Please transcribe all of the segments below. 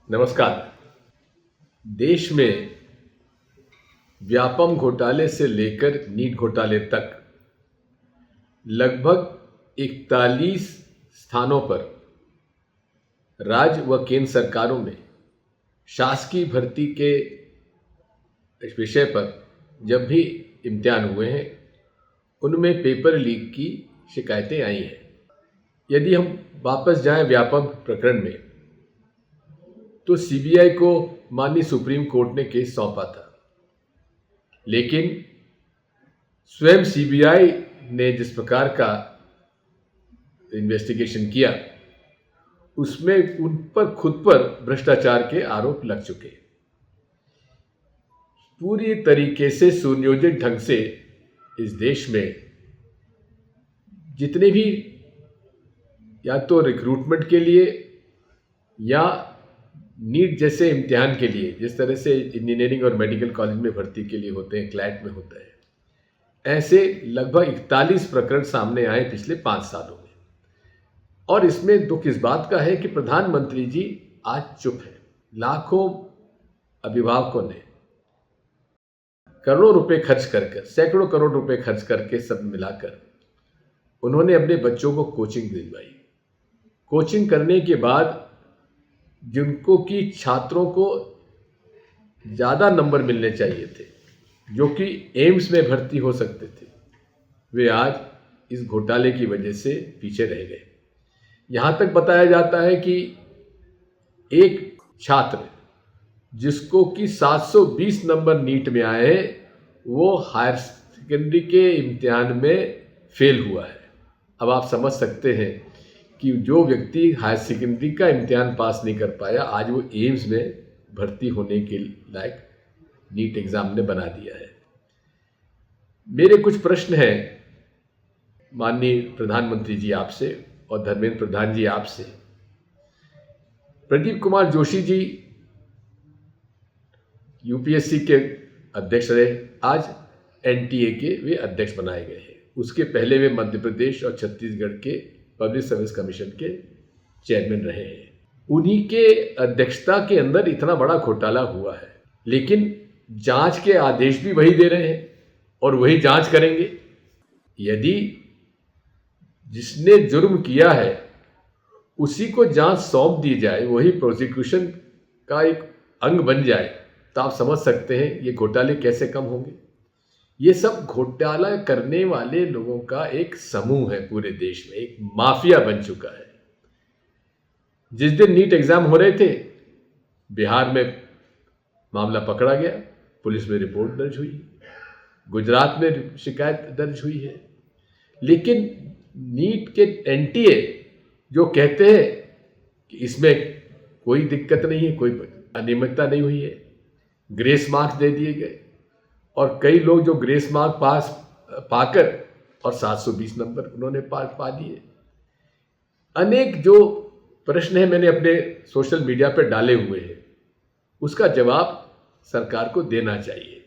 नमस्कार। देश में व्यापम घोटाले से लेकर नीट घोटाले तक लगभग 41 स्थानों पर राज्य व केंद्र सरकारों में शासकीय भर्ती के विषय पर जब भी इम्तिहान हुए हैं उनमें पेपर लीक की शिकायतें आई हैं। यदि हम वापस जाएं व्यापम प्रकरण में, तो सीबीआई को माननीय सुप्रीम कोर्ट ने केस सौंपा था, लेकिन स्वयं सीबीआई ने जिस प्रकार का इन्वेस्टिगेशन किया उसमें उन पर खुद पर भ्रष्टाचार के आरोप लग चुके। पूरी तरीके से सुनियोजित ढंग से इस देश में जितने भी या तो रिक्रूटमेंट के लिए या नीट जैसे इम्तिहान के लिए, जिस तरह से इंजीनियरिंग और मेडिकल कॉलेज में भर्ती के लिए होते हैं, क्लैट में होता है, ऐसे लगभग 41 प्रकरण सामने आए पिछले 5 सालों में। और इसमें दुख इस बात का है कि प्रधानमंत्री जी आज चुप हैं। लाखों अभिभावकों ने करोड़ों रुपए खर्च करके, सैकड़ों करोड़ रुपए खर्च करके सब मिलाकर उन्होंने अपने बच्चों को कोचिंग दिलवाई। कोचिंग करने के बाद जिनको कि छात्रों को ज़्यादा नंबर मिलने चाहिए थे, जो कि एम्स में भर्ती हो सकते थे, वे आज इस घोटाले की वजह से पीछे रह गए। यहाँ तक बताया जाता है कि एक छात्र जिसको कि 720 नंबर नीट में आए हैं, वो हायर सेकेंडरी के इम्तिहान में फेल हुआ है। अब आप समझ सकते हैं कि जो व्यक्ति हायर सेकेंडरी का इम्तिहान पास नहीं कर पाया, आज वो एम्स में भर्ती होने के लायक नीट एग्ज़ाम ने बना दिया है। मेरे कुछ प्रश्न हैं माननीय प्रधानमंत्री जी आपसे और धर्मेंद्र प्रधान जी आपसे। प्रदीप कुमार जोशी जी यूपीएससी के अध्यक्ष रहे, आज एनटीए के वे अध्यक्ष बनाए गए हैं। उसके पहले वे मध्य प्रदेश और छत्तीसगढ़ के पब्लिक सर्विस कमीशन के चेयरमैन रहे हैं। उन्हीं के अध्यक्षता के अंदर इतना बड़ा घोटाला हुआ है, लेकिन जांच के आदेश भी वही दे रहे हैं और वही जांच करेंगे। यदि जिसने जुर्म किया है उसी को जांच सौंप दी जाए, वही प्रोसिक्यूशन का एक अंग बन जाए, तो आप समझ सकते हैं ये घोटाले कैसे कम होंगे। ये सब घोटाला करने वाले लोगों का एक समूह है, पूरे देश में एक माफिया बन चुका है। जिस दिन नीट एग्जाम हो रहे थे, बिहार में मामला पकड़ा गया, पुलिस में रिपोर्ट दर्ज हुई, गुजरात में शिकायत दर्ज हुई है, लेकिन नीट के एनटीए जो कहते हैं कि इसमें कोई दिक्कत नहीं है, कोई अनियमितता नहीं हुई है, ग्रेस मार्क्स दे दिए गए। और कई लोग जो ग्रेस मार्क पास पाकर और 720 नंबर उन्होंने पा दिए। अनेक जो प्रश्न हैं मैंने अपने सोशल मीडिया पर डाले हुए हैं, उसका जवाब सरकार को देना चाहिए।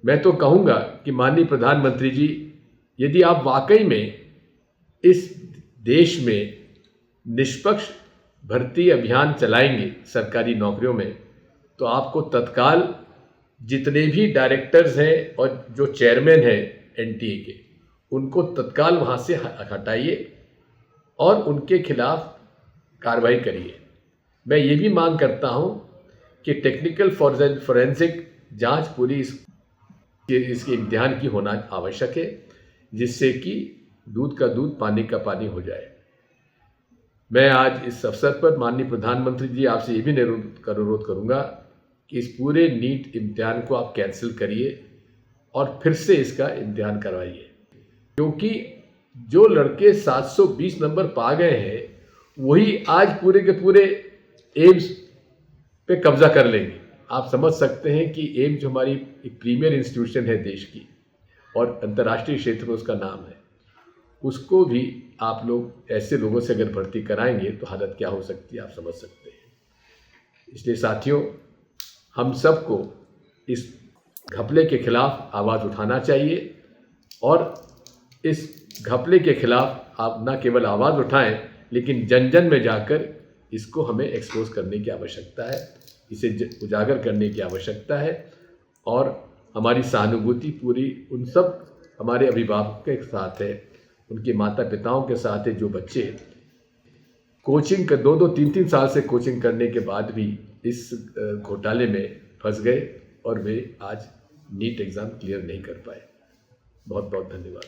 मैं तो कहूँगा कि माननीय प्रधानमंत्री जी, यदि आप वाकई में इस देश में निष्पक्ष भर्ती अभियान चलाएंगे सरकारी नौकरियों में, तो आपको तत्काल जितने भी डायरेक्टर्स हैं और जो चेयरमैन हैं एनटीए के, उनको तत्काल वहाँ से हटाइए और उनके खिलाफ कार्रवाई करिए। मैं ये भी मांग करता हूँ कि टेक्निकल फॉरेंसिक जांच पूरी इसके इम्तिहान की होना आवश्यक है, जिससे कि दूध का दूध पानी का पानी हो जाए। मैं आज इस अवसर पर माननीय प्रधानमंत्री जी आपसे ये भी अनुरोध करूँगा कि इस पूरे नीट इम्तिहान को आप कैंसिल करिए और फिर से इसका इम्तिहान करवाइए, क्योंकि जो लड़के 720 नंबर पा गए हैं वही आज पूरे के पूरे एम्स पे कब्जा कर लेंगे। आप समझ सकते हैं कि एम्स जो हमारी एक प्रीमियर इंस्टीट्यूशन है देश की और अंतर्राष्ट्रीय क्षेत्र में उसका नाम है, उसको भी आप लोग ऐसे लोगों से अगर भर्ती कराएंगे तो हालत क्या हो सकती है आप समझ सकते हैं। इसलिए साथियों, हम सबको इस घपले के खिलाफ आवाज़ उठाना चाहिए और इस घपले के खिलाफ आप न केवल आवाज़ उठाएं, लेकिन जन जन में जाकर इसको हमें एक्सपोज करने की आवश्यकता है, इसे उजागर करने की आवश्यकता है। और हमारी सहानुभूति पूरी उन सब हमारे अभिभावकों के साथ है, उनके माता पिताओं के साथ है, जो बच्चे कोचिंग 2-3 साल से कोचिंग करने के बाद भी इस घोटाले में फंस गए और वे आज नीट एग्ज़ाम क्लियर नहीं कर पाए। बहुत बहुत धन्यवाद।